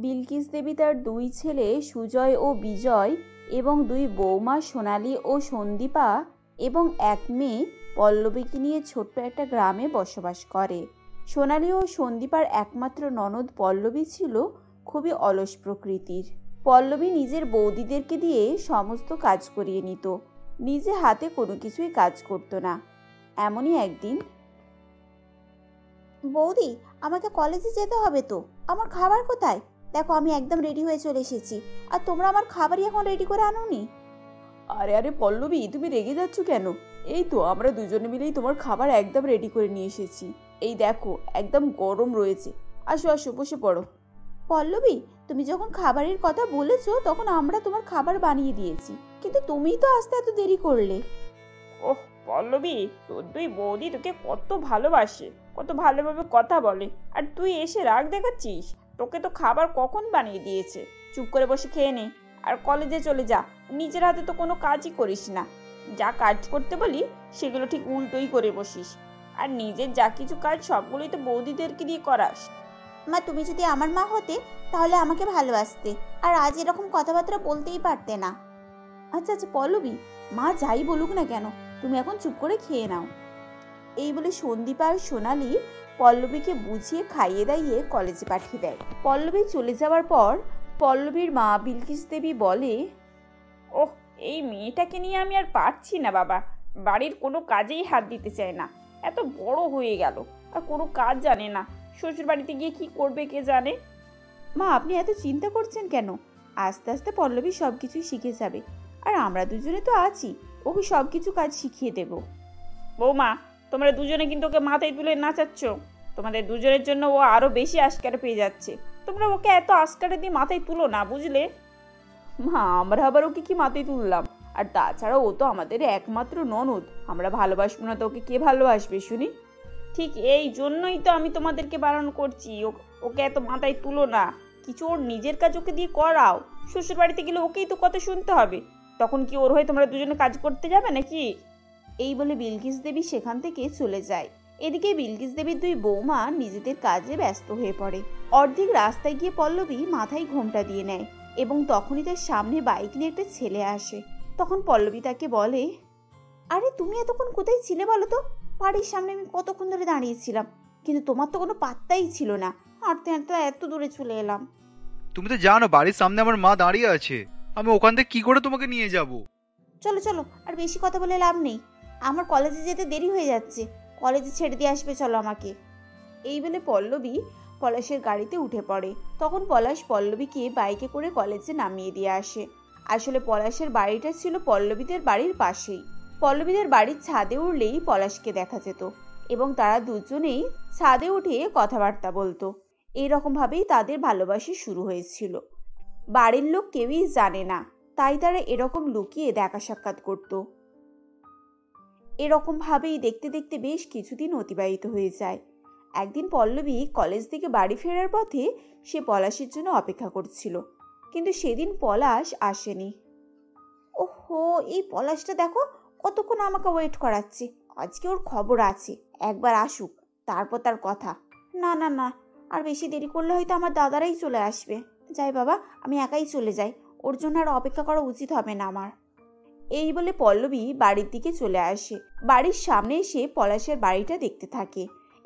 বিলকিস দেবী তার দুই ছেলে সুজয় ও বিজয় এবং দুই বৌমা সোনালী ও সন্দীপা এবং এক মেয়ে পল্লবীকে নিয়ে ছোট্ট একটা গ্রামে বসবাস করে। সোনালী ও সন্দীপার একমাত্র ননদ পল্লবী ছিল খুবই অলস প্রকৃতির। পল্লবী নিজের বৌদিদেরকে দিয়ে সমস্ত কাজ করিয়ে নিত, নিজে হাতে কোনো কিছুই কাজ করত না। এমনই একদিন, বৌদি, আমাকে কলেজে যেতে হবে তো, আমার খাবার কোথায়? দেখো, আমি একদম রেডি হয়ে চলে এসেছি, আর তোমরা আমার খাবারই এখন রেডি করে আনোনি। আরে আরে পল্লবী, তুমি রেগে যাচ্ছ কেন? এই তো আমরা দুজনে মিলেই তোমার খাবার একদম রেডি করে নিয়ে এসেছি। এই দেখো, একদম গরম রয়েছে। আসো আসো, বসে পড়ো। পল্লবী, তুমি যখন খাবারের কথা বলেছো তখন আমরা তোমার খাবার বানিয়ে দিয়েছি, কিন্তু তুমিই তো আসতে এত দেরি করলে। ওহ পল্লবী, তোর দুই বৌদি তোকে কত ভালোবাসে, কত ভালোভাবে কথা বলে, আর তুই এসে রাগ দেখাচ্ছিস? তোকে তো খাবার কখন বানিয়ে দিয়েছে। চুপ করে বসে খেয়ে নে আর কলেজে চলে যা। নিজের হাতে তো কোনো কাজই করিস না, যা কাজ করতে বলি সেগুলো ঠিক উল্টোই করে বসিস, আর নিজের যা কিছু কাজ সবগুলোই তো বৌদিদেরকে দিয়ে করাস। মা, তুমি যদি আমার মা হতে তাহলে আমাকে ভালোবাসতে, আর আজ এরকম কথাবার্তা বলতেই পারতে না। আচ্ছা আচ্ছা পল্লবী, মা যাই বলুক না কেন, তুমি এখন চুপ করে খেয়ে নাও। এই বলে সন্দীপা আর সোনালী পল্লবীকে বুঝিয়ে খাইয়ে দাইয়ে কলেজে পাঠিয়ে দেয়। পল্লবী চলে যাওয়ার পর পল্লবীর মা বিলকিস দেবী বলে, ওহ, এই মেয়েটাকে নিয়ে আমি আর পারছি না বাবা। বাড়ির কোনো কাজেই হাত দিতে চায় না, এত বড় হয়ে গেল আর কোনো কাজ জানে না। শ্বশুর বাড়িতে গিয়ে কি করবে কে জানে। মা আপনি এত চিন্তা করছেন কেন? আস্তে আস্তে পল্লবী সব কিছুই শিখে যাবে, আর আমরা দুজনে তো আছি, ওকে সব কিছু কাজ শিখিয়ে দেব। বৌমা, তোমরা দুজনে কিন্তু ওকে মাথায় তুলে নাচাচ্ছ। তোমাদের দুজনের জন্য ও আরো বেশি আশকারা পেয়ে যাচ্ছে। তোমরা ওকে এত আশকারা দিয়ে মাথায় তুলো না, বুঝলে? মা, আমরা আবার ওকে কি মাথায় তুললাম? আর তাছাড়া ও তো আমাদের একমাত্র ননদ, আমরা ভালোবাসবো না তো ওকে কে ভালোবাসবে শুনি? ঠিক এই জন্যই তো আমি তোমাদেরকে বারণ করছি, ওকে এত মাথায় তুলো না। কিছু ওর নিজের কাজ ওকে দিয়ে করাও। শ্বশুর বাড়িতে গেলে ওকেই তো কথা শুনতে হবে, তখন কি ওর হয়ে তোমরা দুজনে কাজ করতে যাবে নাকি? এই বলে বিলকিস দেবী সেখান থেকে চলে যায়। এদিকে বিলকিস দেবীর দুই বৌমা নিজেদের কাজে ব্যস্ত হয়ে পড়ে। অর্ধেক রাস্তায় গিয়ে পল্লবী মাথায় ঘোমটা দিয়ে নেয়, এবং তখনই তার সামনে বাইক নিয়ে একটা ছেলে আসে। তখন পল্লবী তাকে বলে, আরে তুমি এতক্ষণ কোথায় ছিলে বলো তো? বাড়ির সামনে আমি কতক্ষণ ধরে দাঁড়িয়েছিলাম, কিন্তু তোমার তো কোনো পাত্তাই ছিল না। হাঁটতে হাঁটতে এত দূরে চলে এলাম। তুমি তো জানো বাড়ির সামনে আমার মা দাঁড়িয়ে আছে, আমি ওখান থেকে কি করে তোমাকে নিয়ে যাব? চলো চলো, আর বেশি কথা বলে লাভ নেই, আমার কলেজে যেতে দেরি হয়ে যাচ্ছে। কলেজে ছেড়ে দিয়ে আসবে, চলো আমাকে। এই বলে পল্লবী পলাশের গাড়িতে উঠে পড়ে। তখন পলাশ পল্লবীকে বাইকে করে কলেজে নামিয়ে দিয়ে আসে। আসলে পলাশের বাড়িটা ছিল পল্লবীদের বাড়ির পাশেই। পল্লবীদের বাড়ির ছাদে উঠলেই পলাশকে দেখা যেত, এবং তারা দুজনেই ছাদে উঠে কথাবার্তা বলতো। এইরকম ভাবেই তাদের ভালোবাসা শুরু হয়েছিল। বাড়ির লোক কেউই জানে না, তাই তারা এরকম লুকিয়ে দেখা সাক্ষাৎ করত। এরকম ভাবেই দেখতে দেখতে বেশ কিছুদিন অতিবাহিত হয়ে যায়। একদিন পল্লবী কলেজ থেকে বাড়ি ফেরার পথে সে পলাশের জন্য অপেক্ষা করছিল, কিন্তু সেদিন পলাশ আসেনি। ওহো, এই পলাশটা দেখো কতক্ষণ আমাকে ওয়েট করাচ্ছে। আজকে ওর খবর আছে, একবার আসুক, তারপর তার কথা। না না না, আর বেশি দেরি করলে হয়তো আমার দাদারাই চলে আসবে। যাই বাবা, আমি একাই চলে যাই, ওর জন্য আর অপেক্ষা করা উচিত হবে না আমার। এই বলে পল্লবী বাড়ির দিকে চলে আসে। বাড়ির সামনে এসে পলাশের বাড়িটা দেখতে থাকে,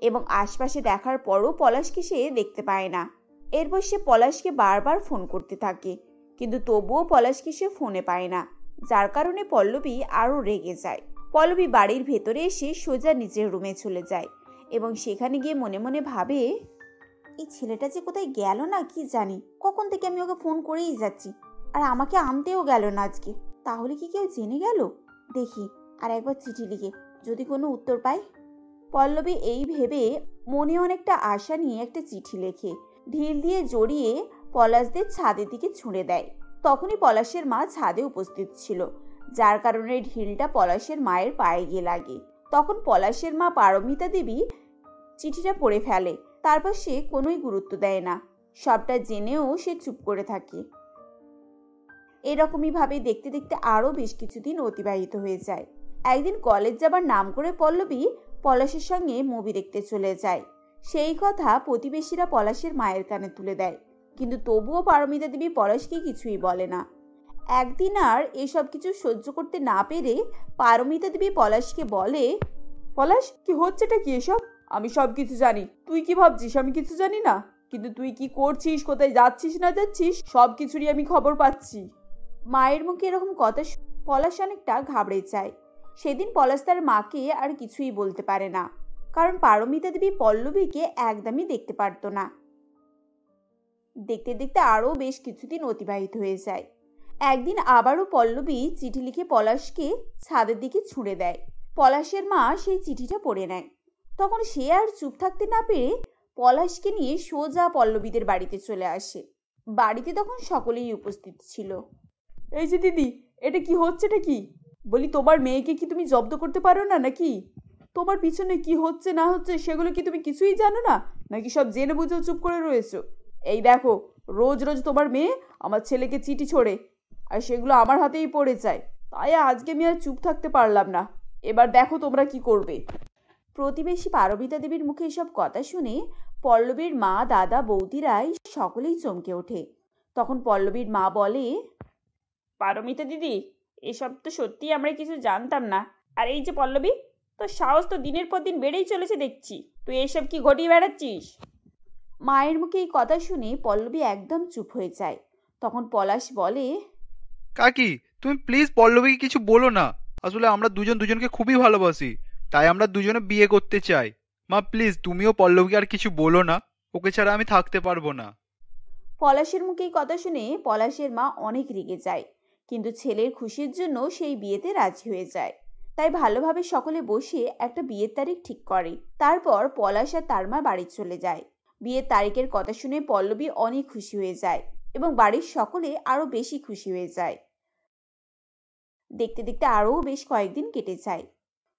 এবং আশপাশে দেখার পরও পলাশকে সে দেখতে পায় না। এরপর সে পলাশকে বারবার ফোন করতে থাকে, কিন্তু তবুও পলাশকে সে ফোনে পায় না, যার কারণে পল্লবী আরও রেগে যায়। পল্লবী বাড়ির ভেতরে এসে সোজা নিজের রুমে চলে যায়, এবং সেখানে গিয়ে মনে মনে ভাবে, এই ছেলেটা যে কোথায় গেল না কি জানি, কখন থেকে আমি ওকে ফোন করেই যাচ্ছি, আর আমাকে আনতেও গেল না আজকে। তাহলে কি কেউ জেনে গেল? দেখি আর একবার চিঠি লিখে, যদি কোনো উত্তর পাই। পল্লবী এই ভেবে মনে অনেকটা আশা নিয়ে একটা চিঠি লেখে, ঢিল দিয়ে জড়িয়ে পলাশদের ছাদের দিকে ছুঁড়ে দেয়। তখনই পলাশের মা ছাদে উপস্থিত ছিল, যার কারণে ঢিলটা পলাশের মায়ের পায়ে গিয়ে লাগে। তখন পলাশের মা পারমিতা দেবী চিঠিটা পড়ে ফেলে, তারপর সে কোনোই গুরুত্ব দেয় না। সবটা জেনেও সে চুপ করে থাকে। এরকমই ভাবে দেখতে দেখতে আরো বেশ কিছুদিন অতিবাহিত হয়ে যায়। একদিন কলেজ যাবার নাম করে পল্লবী পলাশের সঙ্গে মুভি দেখতে চলে যায়। সেই কথা প্রতিবেশীরা পলাশের মায়ের কানে তুলে দেয়। কিন্তু তবুও পারমিতা দেবী পলাশকে কিছুই বলে না। একদিন আর এসব কিছু সহ্য করতে না পেরে পারমিতা দেবী পলাশকে বলে, পলাশ, কি হচ্ছেটা কি এসব? আমি সব কিছু জানি। তুই কি ভাবছিস আমি কিছু জানি না? কিন্তু তুই কি করছিস, কোথায় যাচ্ছিস না যাচ্ছিস, সব কিছুরই আমি খবর পাচ্ছি। মায়ের মুখে এরকম কথা পলাশ অনেকটা ঘাবড়ে যায়। সেদিন পলাশ তার মাকে আর কিছুই বলতে পারে না, কারণ পারমিতা দেবী পল্লবীকে একদমই দেখতে পারতো না। দেখতে দেখতে আরও বেশ কিছুদিন অতিবাহিত হয়ে যায়। একদিন আবারও পল্লবী চিঠি লিখে পলাশকে ছাদের দিকে ছুঁড়ে দেয়। পলাশের মা সেই চিঠিটা পড়ে নেয়। তখন সে আর চুপ থাকতে না পেরে পলাশকে নিয়ে সোজা পল্লবীদের বাড়িতে চলে আসে। বাড়িতে তখন সকলেই উপস্থিত ছিল। এই যে দিদি, এটা কি হচ্ছেটা কি? বলি, তোমার মেয়েকে কি তুমি জব্দ করতে পারো না নাকি? তোমার পিছনে কি হচ্ছে না হচ্ছে সেগুলো কি তুমি কিছুই জানো না, নাকি সব জেনে বুঝেও চুপ করে রয়েছো? এই দেখো, রোজ রোজ তোমার মেয়ে আমার ছেলেকে চিঠি ছোড়ে, আর সেগুলো আমার হাতেই পড়ে যায়। তাই আজকে আমি আর চুপ থাকতে পারলাম না। এবার দেখো তোমরা কি করবে। প্রতিবেশী পারমিতা দেবীর মুখে এসব কথা শুনে পল্লবীর মা, দাদা, বৌদিরাই সকলেই চমকে ওঠে। তখন পল্লবীর মা বলে, পারমিতা দিদি, এসব তো সত্যি আমরা কিছু জানতাম না। আর এই যে পল্লবী, তোর সাহস তো দিনের পর দিন বেড়েই চলেছে দেখছি। তুই এসব কি ঘটিয়ে বেড়াচ্ছিস? মায়ের মুখে এই কথা শুনে পল্লবী একদম চুপ হয়ে যায়। তখন পলাশ বলে, কাকি, তুমি প্লিজ পল্লবীকে কিছু বলো না। আসলে আমরা দুজন দুজনকে খুবই ভালোবাসি, তাই আমরা দুজনে বিয়ে করতে চাই। মা প্লিজ, তুমিও পল্লবীকে আর কিছু বলো না, ওকে ছাড়া আমি থাকতে পারবো না। পলাশের মুখে এই কথা শুনে পলাশের মা অনেক রেগে যায়, কিন্তু ছেলের খুশির জন্য সেই বিয়েতে রাজি হয়ে যায়। তাই ভালোভাবে সকলে বসে একটা বিয়ের তারিখ ঠিক করে। তারপর পলাশ আর তার মা বাড়ি চলে যায়। বিয়ের তারিখের কথা শুনে পল্লবী অনেক খুশি হয়ে যায় এবং বাড়ির সকলে আরো বেশি খুশি হয়ে যায়। দেখতে দেখতে আরও বেশ কয়েকদিন কেটে যায়।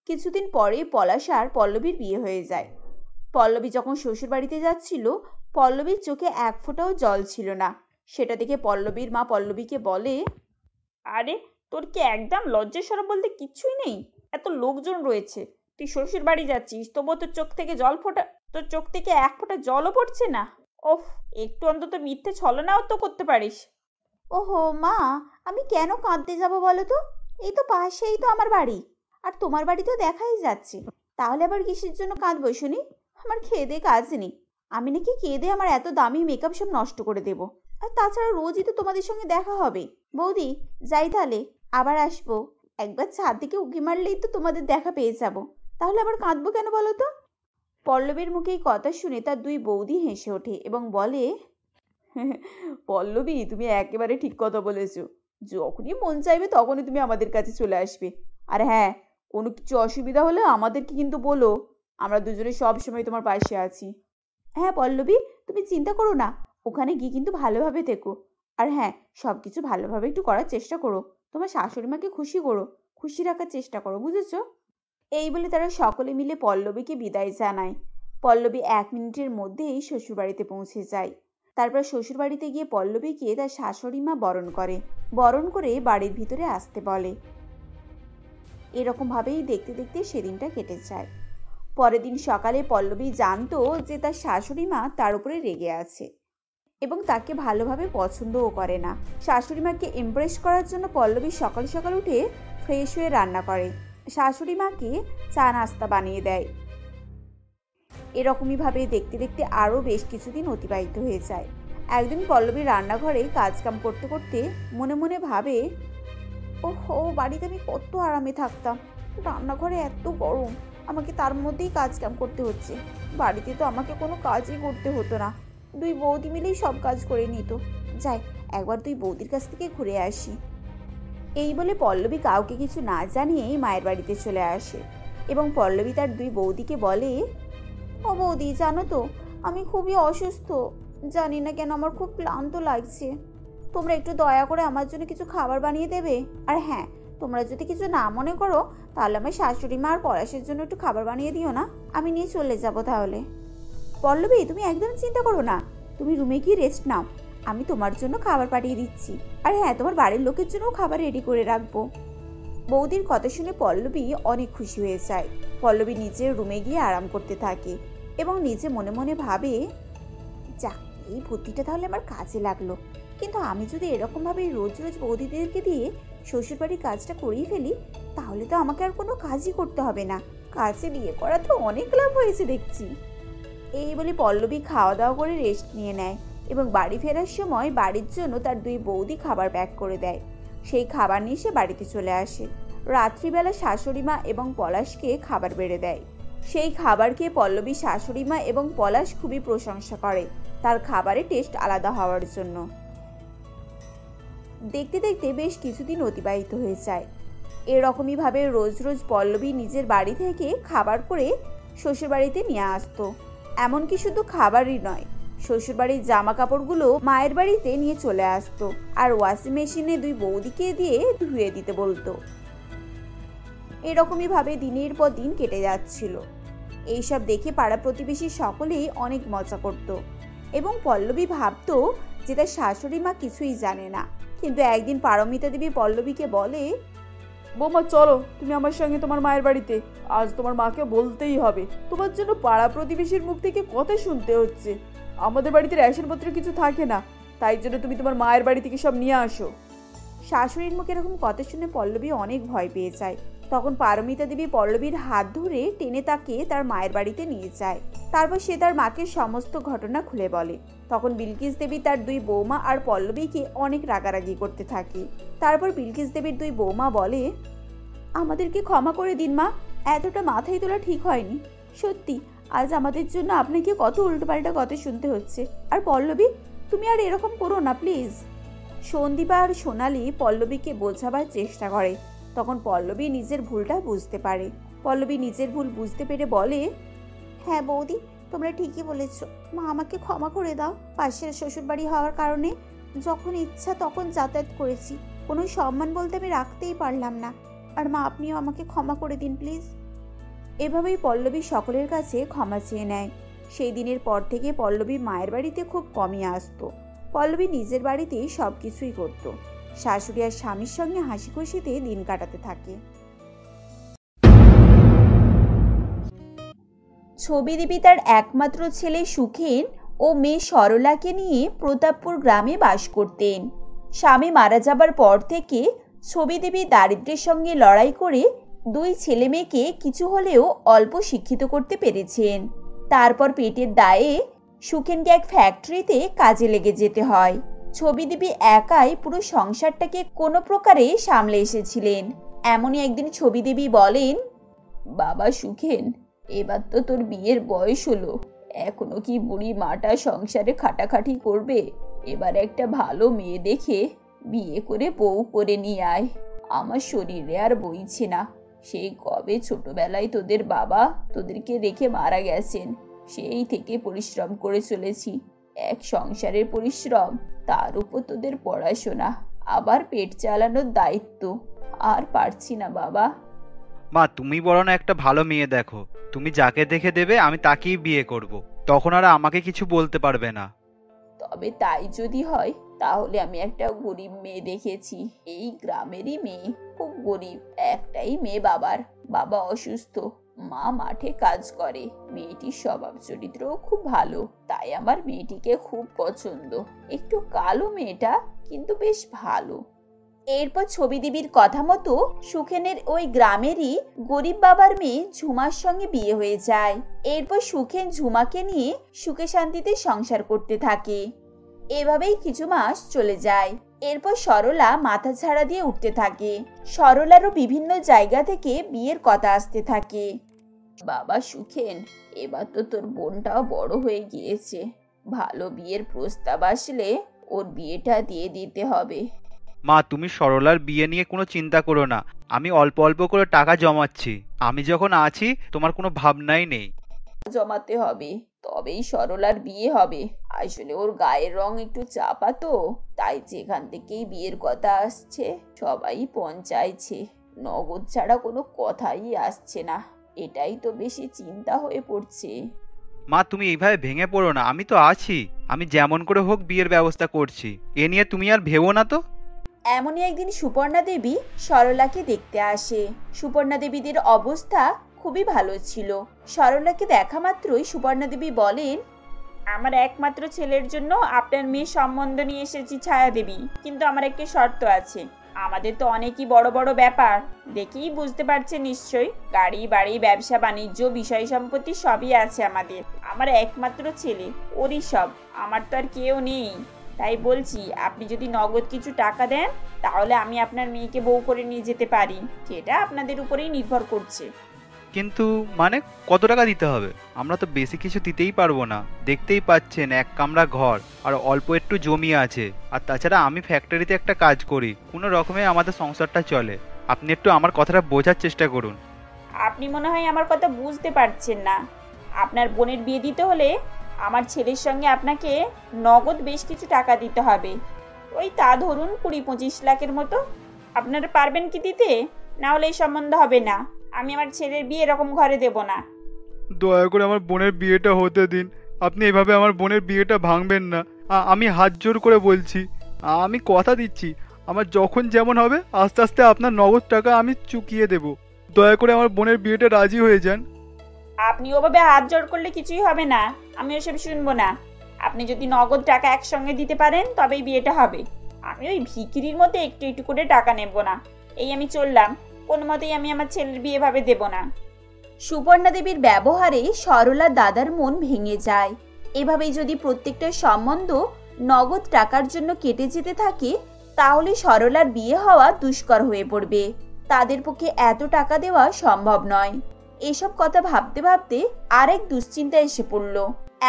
কিছুদিন পরে পলাশ আর পল্লবীর বিয়ে হয়ে যায়। পল্লবী যখন শ্বশুর বাড়িতে যাচ্ছিল, পল্লবীর চোখে এক ফোঁটাও জল ছিল না। সেটা দেখে পল্লবীর মা পল্লবীকে বলে, আরে, তোর কি একদম লজ্জা শরম বলতে কিচ্ছুই নেই? এত লোকজন রয়েছে, তুই শ্বশুর বাড়ি যাচ্ছিস, তবুও তোর চোখ থেকে এক ফোঁটা জলও পড়ছে না? ওফ, একটু অন্তত মিথ্যে ছলনাও তো করতে পারিস। ওহো মা, আমি কেন কাঁদতে যাব বলো তো? এই তো পাশেই তো আমার বাড়ি, আর তোমার বাড়ি তো দেখাই যাচ্ছে। তাহলে আবার কিসের জন্য কাঁদবো শুনি? আমার খেয়ে দিয়ে কাজ নেই। আমি নাকি খেয়ে দিয়ে আমার এত দামি মেকআপ সব নষ্ট করে দেবো। আর তাছাড়া রোজই তো তোমাদের সঙ্গে দেখা হবে। বৌদি, যাই তাহলে, আবার আসবো। একবার ছাদ থেকে উঁকি মারলেই তো তোমাদের দেখা পেয়ে যাব। তাহলে আবার কাঁদবো কেন বলো তো? পল্লবীর মুখে এই কথা শুনে তার দুই বৌদি হেসে ওঠে এবং বলে, পল্লবী, তুমি একেবারে ঠিক কথা বলেছো। যখনই মন চাইবে তখনই তুমি আমাদের কাছে চলে আসবে। আর হ্যাঁ, কোনো কিছু অসুবিধা হলে আমাদেরকে কিন্তু বলো, আমরা দুজনে সব সময় তোমার পাশে আছি। হ্যাঁ পল্লবী, তুমি চিন্তা করো না, ওখানে গিয়ে কিন্তু ভালোভাবে থেকো। আর হ্যাঁ, সব কিছু ভালোভাবে একটু করার চেষ্টা করো। তোমার শাশুড়ি মাকে খুশি রাখার চেষ্টা করো, বুঝেছো? এই বলে তারা সকলে মিলে পল্লবীকে বিদায় জানায়। পল্লবী 1 মিনিটের মধ্যেই শ্বশুরবাড়িতে পৌঁছে যায়। তারপর শ্বশুরবাড়িতে গিয়ে পল্লবীকে তার শাশুড়ি মা বরণ করে বাড়ির ভিতরে আসতে বলে। এরকমভাবেই দেখতে দেখতে সেদিনটা কেটে যায়। পরের দিন সকালে পল্লবী জানতো যে তার শাশুড়ি মা তার উপরে রেগে আছে এবং তাকে ভালোভাবে পছন্দও করে না। শাশুড়ি মাকে ইমপ্রেস করার জন্য পল্লবী সকাল সকাল উঠে ফ্রেশ হয়ে রান্না করে, শাশুড়ি মাকে চা নাস্তা বানিয়ে দেয়। এরকমই ভাবে দেখতে দেখতে আরও বেশ কিছুদিন অতিবাহিত হয়ে যায়। একদিন পল্লবী রান্নাঘরে কাজকাম করতে করতে মনে মনে ভাবে, ওহো, বাড়িতে আমি কত আরামে থাকতাম, রান্নাঘরে এত গরম, আমাকে তার মধ্যেই কাজকাম করতে হচ্ছে। বাড়িতে তো আমাকে কোনো কাজই করতে হতো না, 2 বৌদি মিলেই সব কাজ করে নিত। যাই, একবার 2 বৌদির কাছ থেকে ঘুরে আসি। এই বলে পল্লবী কাউকে কিছু না জানিয়েই মায়ের বাড়িতে চলে আসে এবং পল্লবী তার 2 বৌদিকে বলে, ও বৌদি, জানো তো আমি খুবই অসুস্থ। জানি না কেন আমার খুব ক্লান্ত লাগছে। তোমরা একটু দয়া করে আমার জন্য কিছু খাবার বানিয়ে দেবে? আর হ্যাঁ, তোমরা যদি কিছু না মনে করো তাহলে আমার শাশুড়ি মা আর পলাশের জন্য একটু খাবার বানিয়ে দিও না, আমি নিয়ে চলে যাব তাহলে। পল্লবী, তুমি একদম চিন্তা করো না, তুমি রুমে গিয়ে রেস্ট নাও, আমি তোমার জন্য খাবার পাঠিয়ে দিচ্ছি। আর হ্যাঁ, তোমার বাড়ির লোকের জন্যও খাবার রেডি করে রাখবো। বৌদির কথা শুনে পল্লবী অনেক খুশি হয়ে যায়। পল্লবী নিজের রুমে গিয়ে আরাম করতে থাকে এবং নিজে মনে মনে ভাবে, যাক, এই বুদ্ধিটা তাহলে আমার কাজে লাগলো। কিন্তু আমি যদি এরকমভাবে রোজ রোজ বৌদিদেরকে দিয়ে শ্বশুরবাড়ির কাজটা করিয়ে ফেলি, তাহলে তো আমাকে আর কোনো কাজই করতে হবে না। কাজে বিয়ে করা তো অনেক লাভ হয়েছে দেখছি। এই বলে পল্লবী খাওয়া দাওয়া করে রেস্ট নিয়ে নেয় এবং বাড়ি ফেরার সময় বাড়ির জন্য তার দুই বৌদি খাবার প্যাক করে দেয়। সেই খাবার নিয়ে সে বাড়িতে চলে আসে। রাত্রিবেলা শাশুড়ি মা এবং পলাশকে খাবার বেড়ে দেয়। সেই খাবার খেয়ে পল্লবী শাশুড়ি মা এবং পলাশ খুবই প্রশংসা করে তার খাবারের টেস্ট আলাদা হওয়ার জন্য। দেখতে দেখতে বেশ কিছুদিন অতিবাহিত হয়ে যায়। এরকমই ভাবে রোজ রোজ পল্লবী নিজের বাড়ি থেকে খাবার করে শ্বশুরবাড়িতে নিয়ে আসতো। এমনকি শুধু খাবারই নয়, শ্বশুরবাড়ির জামা কাপড়গুলো মায়ের বাড়িতে নিয়ে চলে আসতো আর ওয়াশিং মেশিনে দুই বৌদিকে দিয়ে ধুয়ে দিতে বলতো। এরকমই ভাবে দিনের পর দিন কেটে যাচ্ছিল। এইসব দেখে পাড়া প্রতিবেশী সকলেই অনেক মজা করত এবং পল্লবী ভাবতো যে তার শাশুড়ি মা কিছুই জানে না। কিন্তু একদিন পারমিতা দেবী পল্লবীকে বলে, বৌমা চলো তুমি আমার সঙ্গে তোমার মায়ের বাড়িতে। আজ তোমার মাকে বলতেই হবে, তোমার জন্য পাড়া প্রতিবেশীর মুখ থেকে কথা শুনতে হচ্ছে। আমাদের বাড়িতে রেশনপত্র কিছু থাকে না, তাই জন্য তুমি তোমার মায়ের বাড়ি থেকে সব নিয়ে আসো। শাশুড়ির মুখে এরকম কথা শুনে পল্লবী অনেক ভয় পেয়ে যায়। তখন পারমিতা দেবী পল্লবীর হাত ধরে টেনে তাকে তার মায়ের বাড়িতে নিয়ে যায়। তারপর সে তার মাকে সমস্ত ঘটনা খুলে বলে। তখন বিলকিস দেবী তার দুই বৌমা আর পল্লবীকে অনেক রাগারাগি করতে থাকে। তারপর বিলকিস দেবীর দুই বৌমা বলে, আমাদেরকে ক্ষমা করে দিন মা, এতটা মাথায় তোলা ঠিক হয়নি। সত্যি আজ আমাদের জন্য আপনাকে কত উল্টোপাল্টা কথা শুনতে হচ্ছে। আর পল্লবী, তুমি আর এরকম করো না প্লিজ। সন্দীপা আর সোনালি পল্লবীকে বোঝাবার চেষ্টা করে। তখন পল্লবী নিজের ভুলটা বুঝতে পারে। পল্লবী নিজের ভুল বুঝতে পেরে বলে, হ্যাঁ বৌদি, তোমরা ঠিকই বলেছ। মা আমাকে ক্ষমা করে দাও। পাশের শ্বশুরবাড়ি হওয়ার কারণে যখন ইচ্ছা তখন যাতায়াত করেছি, কোনো সম্মান বলতে আমি রাখতেই পারলাম না। আর মা, আপনিও আমাকে ক্ষমা করে দিন প্লিজ। এভাবেই পল্লবী সকলের কাছে ক্ষমা চেয়ে নেয়। সেই দিনের পর থেকে পল্লবী মায়ের বাড়িতে খুব কমই আসতো। পল্লবী নিজের বাড়িতেই সব কিছুই করত। শাশুড়ি আর স্বামীর সঙ্গে হাসি খুশিতে দিন কাটাতে থাকে। ছবি দেবী তার একমাত্র ছেলে সুখেন ও মেয়ে সরলাকে নিয়ে প্রতাপপুর গ্রামে বাস করতেন। স্বামী মারা যাবার পর থেকে ছবি দেবী দারিদ্র্যের সঙ্গে লড়াই করে দুই ছেলে মেয়েকে কিছু হলেও অল্প শিক্ষিত করতে পেরেছেন। তারপর পেটের দায়ে সুখেনকে এক ফ্যাক্টরিতে কাজে লেগে যেতে হয়। ছবি দেবী একাই পুরো সংসারটাকে কোনো প্রকারে সামলে এসেছিলেন। এমনই একদিন ছবি দেবী বলেন, বাবা সুখেন, এবার তো তোর বিয়ের বয়স হলো, এখনো কি বুড়ি মাটা সংসারে খাটাখাটি করবে? এবার একটা ভালো মেয়ে দেখে বিয়ে করে বউ করে নিয়ে আয়। আমার শরীরে আর বইছে না। সেই কবে ছোটবেলায় তোদের বাবা তোদেরকে রেখে মারা গেছেন, সেই থেকে পরিশ্রম করে চলেছি। এক সংসারের পরিশ্রম, তার উপর তোদের পড়াশোনা, আবার পেট চালানোর দায়িত্ব। আর পারছি না বাবা। মা, তুমি বরং একটা ভালো মেয়ে দেখো। তুমি যাকে দেখে দেবে আমি তাকেই বিয়ে করব। তখন আর আমাকে কিছু বলতে পারবে না। তবে তাই যদি হয় তাহলে আমি একটা গরিব মেয়ে দেখেছি, এই গ্রামেরই মেয়ে, খুব গরিব। একটাই মেয়ে বাবার, বাবা অসুস্থ, মা মাঠে কাজ করে। মেয়েটির স্বভাব চরিত্রও খুব ভালো, তাই আমার মেয়েটিকে খুব পছন্দ। একটু কালো মেয়েটা, কিন্তু বেশ ভালো। এরপর ছবি দেবীর কথা মতো সুখেনের ওই গ্রামেরই গরিব বাবার মেয়ে ঝুমার সঙ্গে বিয়ে হয়ে যায়। এরপর সুখেন ঝুমাকে নিয়ে সুখে শান্তিতে সংসার করতে থাকে। এভাবেই কিছু মাস চলে যায়। এরপর সরলা মাথা ঝাড়া দিয়ে উঠতে থাকে। সরলারও বিভিন্ন জায়গা থেকে বিয়ের কথা আসতে থাকে। বাবা সুখেন, এবার তো তোর বোনটাও বড় হয়ে গিয়েছে, ভালো বিয়ের প্রস্তাব আসলে ওর বিয়েটা দিয়ে দিতে হবে। মা, তুমি সরলার বিয়ে নিয়ে কোনো চিন্তা করো না। আমি অল্প অল্প করে টাকা জমাচ্ছি। আমি যখন আছি তোমার কোনো ভাবনাই নেই। জমাতে হবে, তবেই সরলার বিয়ে হবে। আসলে ওর গায়ের রং একটু চাপা তো, তাই যেখান থেকেই বিয়ের কথা আসছে সবাই পণ চাইছে। নগদ ছাড়া কোনো কথাই আসছে না, এটাই তো বেশি চিন্তা হয়ে পড়ছে। মা, তুমি এইভাবে ভেঙে পড়ো না, আমি তো আছি। আমি যেমন করে হোক বিয়ের ব্যবস্থা করছি, এ নিয়ে তুমি আর ভেবো না তো। এমনই একদিন সুপর্ণা দেবী সরলাকে দেখতে আসে। সুপর্ণা দেবীদের অবস্থা খুবই ভালো ছিল। সরলাকে দেখা মাত্রই সুপর্ণা দেবী বলেন, আমার একমাত্র ছেলের জন্য আপনার মেয়ের সম্বন্ধ নিয়ে এসেছি ছায়া দেবী, কিন্তু আমার একটি শর্ত আছে। আমাদের তো অনেকই বড় বড় ব্যাপার, দেখেই বুঝতে পারছেন নিশ্চয়ই, গাড়ি বাড়ি ব্যবসা বাণিজ্য বিষয় সম্পত্তি সবই আছে আমাদের। আমার একমাত্র ছেলে, ওরই সব, আমার তো আর কেউ নেই। তাই বলছি আপনি যদি নগদ কিছু টাকা দেন তাহলে আমি আপনার মেয়েকে বউ করে নিয়ে যেতে পারি, সেটা আপনাদের উপরেই নির্ভর করছে। কিন্তু মানে কত টাকা দিতে হবে? আমরা তো বেশি কিছু দিতেই পারবো না, দেখতেই পাচ্ছেন এক কামরা ঘর আর অল্প একটু জমি আছে, আর তাছাড়া আমি ফ্যাক্টরিতে একটা কাজ করি, কোনো রকমে আমাদের সংসারটা চলে। আপনি একটু আমার কথাটা বোঝার চেষ্টা করুন। আপনি মনে হয় আমার কথা বুঝতে পারছেন না। আপনার বোনের বিয়ে দিতে হলে আমার ছেলের সঙ্গে আপনাকে নগদ বেশ কিছু টাকা দিতে হবে, ওই তা ধরুন 20-25 লাখের মতো। আপনারা পারবেন কি দিতে? না হলে এই সম্বন্ধ হবে না। আমি আমার ছেলের বিয়ে এরকম ঘরে দেব না। দয়া করে আমার বোনের বিয়েটা হতে দিন, আপনি এভাবে আমার বোনের বিয়েটা ভাঙবেন না। আমি হাত জোর করে বলছি, আমি কথা দিচ্ছি আমার যখন যেমন হবে আস্তে আস্তে আপনার নগদ টাকা আমি চুকিয়ে দেব। দয়া করে আমার বোনের বিয়েটা রাজি হয়ে যান। আপনি ওভাবে হাত জোড় করলে কিছুই হবে না, আমি ওসব শুনবো না। আপনি যদি নগদ টাকা একসঙ্গে দিতে পারেন তবেই বিয়েটা হবে। আমি ওই ভিখিরির মতো একটু একটু করে টাকা নেব না। এই আমি চললাম, কোনো মতেই আমি আমার ছেলের বিয়ে ভাবে দেব না। সুপর্ণা দেবীর ব্যবহারে সরলা দাদার মন ভেঙে যায়। এভাবেই যদি প্রত্যেকটা সম্বন্ধ নগদ টাকার জন্য কেটে যেতে থাকে তাহলে সরলার বিয়ে হওয়া দুষ্কর হয়ে পড়বে। তাদের পক্ষে এত টাকা দেওয়া সম্ভব নয়। এসব কথা ভাবতে ভাবতে আরেক দুশ্চিন্তা এসে পড়ল।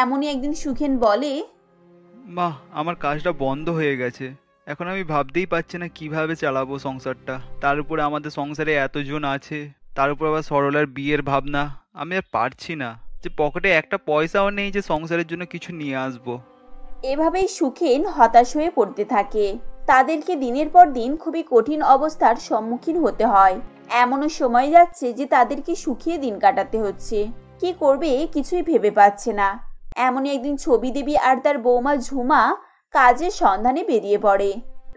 এমনই একদিন সুখেন বলে, মা, আমার কাজটা বন্ধ হয়ে গেছে, এখন আমি ভাবতেই পারছি না কিভাবে চালাবো সংসারটা। তার উপরে আমাদের সংসারে এতজন আছে, তার উপর আবার সরলার বিয়ের ভাবনা। আমি আর পারছি না, যে পকেটে একটা পয়সাও নেই যে সংসারের জন্য কিছু নিয়ে আসবো। এভাবেই সুখেন হতাশ হয়ে পড়তে থাকে। তাদেরকে দিনের পর দিন খুবই কঠিন অবস্থার সম্মুখীন হতে হয়। এমনও সময় যাচ্ছে যে তাদেরকে সুখিয়ে দিন কাটাতে হচ্ছে। কি করবে কিছুই ভেবে পাচ্ছে না। এমনই একদিন ছবি দেবী আর তার বৌমা ঝুমা কাজের সন্ধানে বেরিয়ে পড়ে।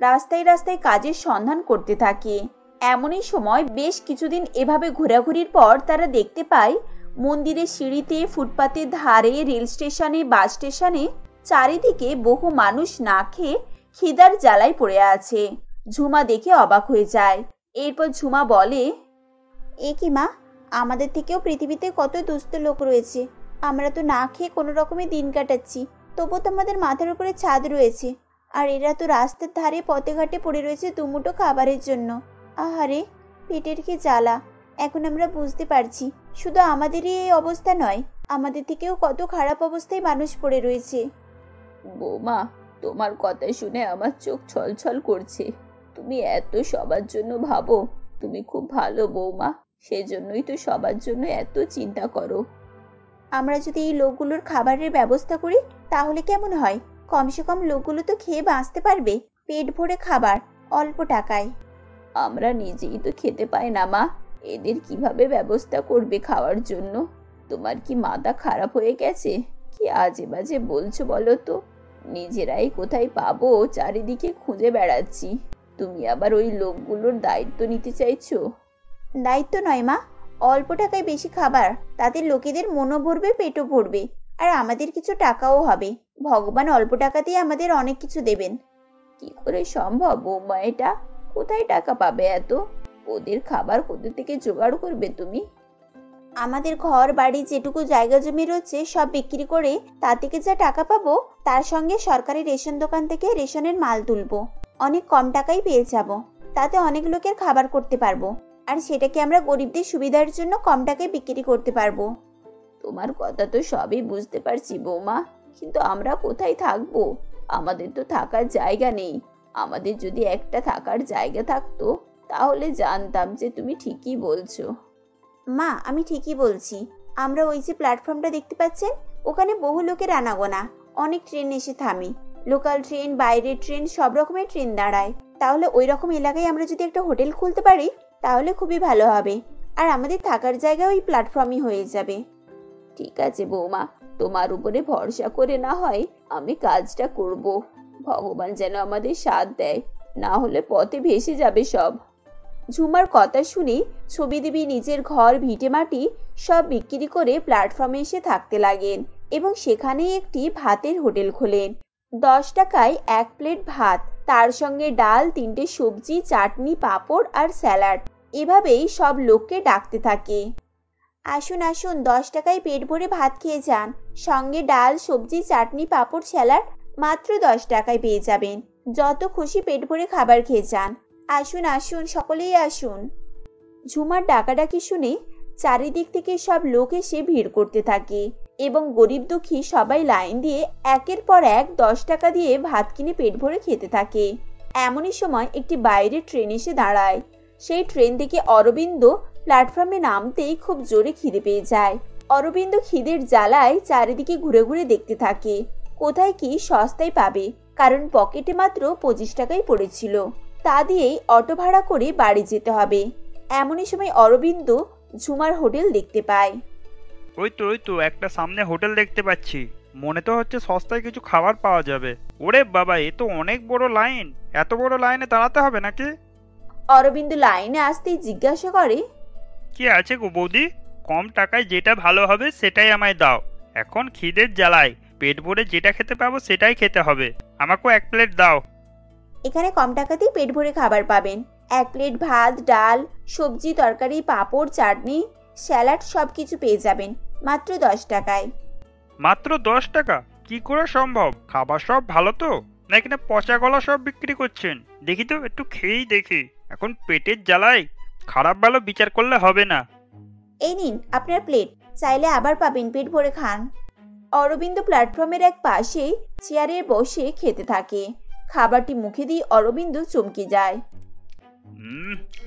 রাস্তায় রাস্তায় কাজের সন্ধান করতে থাকে। এমনই সময় বেশ কিছুদিন এভাবে ঘোরাঘুরির পর তারা দেখতে পায় মন্দিরের সিঁড়িতে, ফুটপাতের ধারে, রেল স্টেশনে, বাস স্টেশনে চারিদিকে বহু মানুষ না খেয়ে খিদার জ্বালায় পড়ে আছে। ঝুমা দেখে অবাক হয়ে যায়। এরপর ঝুমা বলে, এ কি মা, আমাদের থেকেও পৃথিবীতে কত দুস্থ লোক রয়েছে। আমরা তো না খেয়ে কোনো রকমে দিন কাটাচ্ছি, তবুও তো আমাদের মাথার উপরে ছাদ রয়েছে। আর এরা তো রাস্তার ধারে পথে ঘাটে পড়ে রয়েছে দুমুঠো খাবারের জন্য। আহারে, পেটের কি জ্বালা। এখন আমরা বুঝতে পারছি শুধু আমাদেরই এই অবস্থা নয়, আমাদের থেকেও কত খারাপ অবস্থায় মানুষ পড়ে রয়েছে। বৌমা, তোমার কথা শুনে আমার চোখ ছলছল করছে। তুমি এত সবার জন্য ভাবো, তুমি খুব ভালো বৌমা, সেজন্যই তো সবার জন্য এত চিন্তা করো। আমরা যদি এই লোকগুলোর খাবারের ব্যবস্থা করি তাহলে কেমন হয়? কমসে কম লোকগুলো তো খেয়ে বাঁচতে পারবে, পেট ভরে খাবার, অল্প টাকায়। আমরা নিজেই তো খেতে পাই না মা, এদের কিভাবে ব্যবস্থা করবে খাওয়ার জন্য? তোমার কি মাথা খারাপ হয়ে গেছে? কি আজে বাজে বলছো বলো তো? নিজেরাই কোথায় পাবো চারিদিকে খুঁজে বেড়াচ্ছি, তুমি আবার ওই লোকগুলোর দায়িত্ব নিতে চাইছো? দায়িত্ব নয় মা, অল্প টাকায় বেশি খাবার, তাতে লোকেদের মনও ভরবে, পেটও ভরবে, আর আমাদের কিছু টাকাও হবে। ভগবান অল্প টাকাতেই আমাদের অনেক কিছু দেবেন। কি করে সম্ভব বৌমা এটা? কোথায় টাকা পাবে এত? ওদের খাবার কোথা থেকে জোগাড় করবে তুমি? আমাদের ঘর বাড়ি যেটুকু জায়গা জমি রয়েছে সব বিক্রি করে তা থেকে যা টাকা পাবো তার সঙ্গে সরকারি রেশন দোকান থেকে রেশনের মাল তুলবো। অনেক কম টাকায় পেয়ে যাব, তাতে অনেক লোকের খাবার করতে পারবো, আর সেটাকে আমরা গরিবদের সুবিধার জন্য কম টাকায় বিক্রি করতে পারবো। তোমার কথা তো সবই বুঝতে পারছি বৌমা, কিন্তু আমরা কোথায় থাকবো? আমাদের তো থাকার জায়গা নেই। আমাদের যদি একটা থাকার জায়গা থাকতো তাহলে জানতাম যে তুমি ঠিকই বলছো। মা, আমি ঠিকই বলছি। আমরা ওই যে প্ল্যাটফর্মটা দেখতে পাচ্ছেন, ওখানে বহু লোকের আনাগোনা, অনেক ট্রেন এসে থামে। লোকাল ট্রেন, বাইরের ট্রেন, সব রকমের ট্রেন দাঁড়ায়। তাহলে ওই রকম এলাকায় আমরা যদি একটা হোটেল খুলতে পারি তাহলে খুবই ভালো হবে, আর আমাদের থাকার জায়গা ওই প্ল্যাটফর্মই হয়ে যাবে। ঠিক আছে বৌমা, তোমার উপরে ভরসা করে না হয় আমি কাজটা করব। ভগবান যেন আমাদের সাথ দেয়, না হলে পথে ভেসে যাবে সব। ঝুমার কথা শুনে ছবি দেবী নিজের ঘর, ভিটে মাটি সব বিক্রি করে প্ল্যাটফর্মে এসে থাকতে লাগেন এবং সেখানেই একটি ভাতের হোটেল খোলেন। 10 টাকায় 1 প্লেট ভাত, তার সঙ্গে ডাল, 3টে সবজি, চাটনি, পাঁপড় আর স্যালাড। এভাবেই সব লোককে ডাকতে থাকে। আসুন আসুন, 10 টাকায় পেট ভরে ভাত খেয়ে যান, সঙ্গে ডাল, সবজি, চাটনি, পাঁপড়, স্যালাড মাত্র 10 টাকায় পেয়ে যাবেন। যত খুশি পেট ভরে খাবার খেয়ে যান। আসুন আসুন, সকলেই আসুন। ঝুমার ডাকাডাকি শুনে চারিদিক থেকে সব লোক এসে ভিড় করতে থাকে এবং গরিব দুঃখী সবাই লাইন দিয়ে একের পর এক 10 টাকা দিয়ে ভাত কিনে পেট ভরে খেতে থাকে। এমনই সময় একটি বাইরে ট্রেন এসে দাঁড়ায়। সেই ট্রেন থেকে অরবিন্দ প্ল্যাটফর্মে নামতেই খুব জোরে খিদে পেয়ে যায়। অরবিন্দ খিদের জ্বালায় চারিদিকে ঘুরে ঘুরে দেখতে থাকে কোথায় কি সস্তায় পাবে, কারণ পকেটে মাত্র 25 টাকাই পড়েছিল। তা দিয়েই অটো ভাড়া করে বাড়ি যেতে হবে। এমনই সময় অরবিন্দ ঝুমার হোটেল দেখতে পায়। ওই তো একটা সামনে হোটেল দেখতে পাচ্ছি, মনে তো হচ্ছে সস্তায় কিছু খাবার পাওয়া যাবে। ওরে বাবা, এ তো অনেক বড় লাইন, এত বড় লাইনে দাঁড়াতে হবে নাকি? অরবিন্দ লাইনে আসতেই জিজ্ঞাসা করে, কি আছে গো বৌদি, কম টাকায় যেটা ভালো হবে সেটাই আমায় দাও। এখন খিদের জ্বালায় পেট ভরে যেটা খেতে পাবো সেটাই খেতে হবে, আমাকেও 1 প্লেট দাও। এখানে কম টাকাতেই পেট ভরে খাবার পাবেন। 1 প্লেট ভাত, ডাল, সবজি, তরকারি, পাঁপড়, চাটনি, স্যালাড সবকিছু পেয়ে যাবেন মাত্র 10 টাকায়। মাত্র 10 টাকা? কি করে সম্ভব? খাবার সব ভালো তো, না এখানে পচা গলা সব বিক্রি করছেন? দেখি তো, একটু খেয়েই দেখি। এখন পেটের জ্বালায় খারাপ ভালো বিচার করলে হবে না। এই নিন আপনার প্লেট, চাইলে আবার পাবেন, পেট ভরে খান। অরবিন্দ প্ল্যাটফর্মের এক পাশে চেয়ারে বসে খেতে থাকে। খাবারটি মুখে দিয়ে অরবিন্দ চমকে যায়।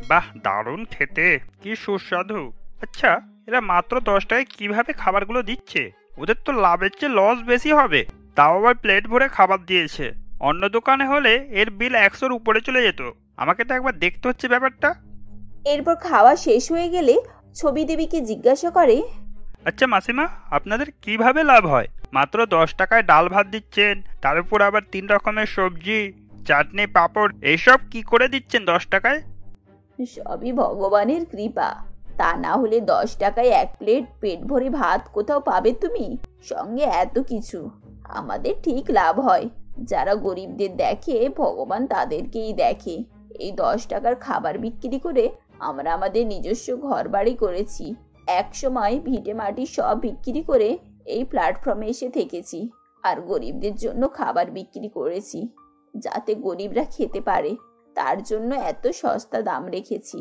বাহ, দারুণ খেতে, কি সুস্বাদু। আচ্ছা, এরা মাত্র 10 টাকায় কিভাবে খাবারগুলো দিচ্ছে? ওদের তো লাভের চেয়ে লস বেশি হবে। তাও আবার প্লেট ভরে খাবার দিয়েছে। অন্য দোকানে হলে এর বিল 100-র উপরে চলে যেত। আমাকে তো একবার দেখতে হচ্ছে ব্যাপারটা। এরপর খাওয়া শেষ হয়ে গেলে ছবি দেবীকে জিজ্ঞাসা করে, আচ্ছা মাসিমা, আপনাদের কিভাবে লাভ হয়? মাত্র 10 টাকায় ডাল ভাত দিচ্ছেন, তার উপর আবার 3 রকমের সবজি, চাটনি, পাঁপড়, এইসব কি করে দিচ্ছেন 10 টাকায়? সবই ভগবানের কৃপা। তা না হলে 10 টাকায় 1 প্লেট পেট ভরে ভাত কোথাও পাবে তুমি? সঙ্গে এত কিছু। আমাদের ঠিক লাভ হয়। যারা গরিবদের দেখে ভগবান তাদেরকেই দেখে। এই 10 টাকার খাবার বিক্রি করে আমরা আমাদের নিজস্ব ঘর বাড়ি করেছি। এক সময় ভিটে মাটি সব বিক্রি করে এই প্ল্যাটফর্মে এসে থেকেছি, আর গরিবদের জন্য খাবার বিক্রি করেছি, যাতে গরিবরা খেতে পারে। তার জন্য এত সস্তা দাম রেখেছি।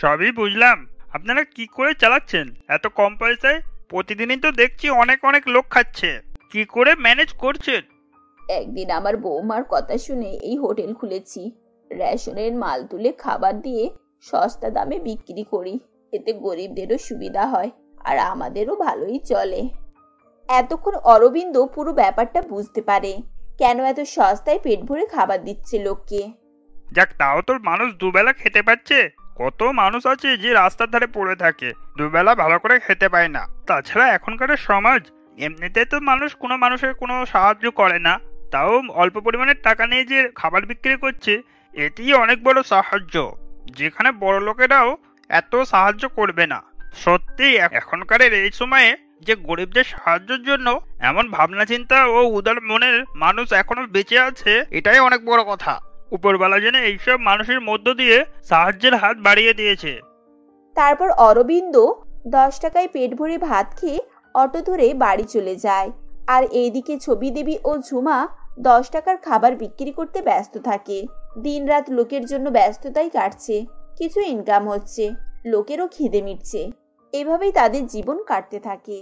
সবই বুঝলাম। আপনারা কি করে চালাচ্ছেন এত কম পয়সায়? প্রতিদিনই তো দেখছি অনেক অনেক লোক খাচ্ছে, কি করে ম্যানেজ করছেন? একদিন আমার বৌমার কথা শুনে এই হোটেল খুলেছি। রেশনের মাল তুলে খাবার দিয়ে সস্তা দামে বিক্রি করি, এতে গরিবদেরও সুবিধা হয় আর আমাদেরও ভালোই চলে। এতক্ষণ অরবিন্দ পুরো ব্যাপারটা বুঝতে পারে, কেন এত সস্তায় পেট ভরে খাবার দিচ্ছে লোককে। যাক, তাও তো মানুষ দুবেলা খেতে পাচ্ছে। কত মানুষ আছে যে রাস্তার ধারে পড়ে থাকে, দুবেলা ভালো করে খেতে পায় না। তাছাড়া এখনকার সমাজ, এমনিতে তো মানুষ কোনো মানুষের কোনো সাহায্য করে না, তাও অল্প পরিমাণের টাকা নিয়ে যে খাবার বিক্রি করছে, এটিই অনেক বড় সাহায্য, যেখানে বড় লোকেরাও এত সাহায্য করবে না। সত্যি এখনকার এই সময়ে যে গরিবদের সাহায্যের জন্য এমন ভাবনা চিন্তা ও উদার মনের মানুষ এখনো বেঁচে আছে, এটাই অনেক বড় কথা। উপরওয়ালা যেন এইসব মানুষের মধ্য দিয়ে সাহায্যের হাত বাড়িয়ে দিয়েছে। তারপর অরবিন্দ 10 টাকায় পেট ভরে ভাত খেয়ে অটো ধরে বাড়ি চলে যায়। আর এইদিকে ছবি দেবী ও ঝুমা 10 টাকার খাবার বিক্রি করতে ব্যস্ত থাকে। দিনরাত লোকের জন্য ব্যস্ততাই কাটছে, কিছু ইনকাম হচ্ছে, লোকেরও খিদে মিটছে। এভাবেই তাদের জীবন কাটতে থাকে।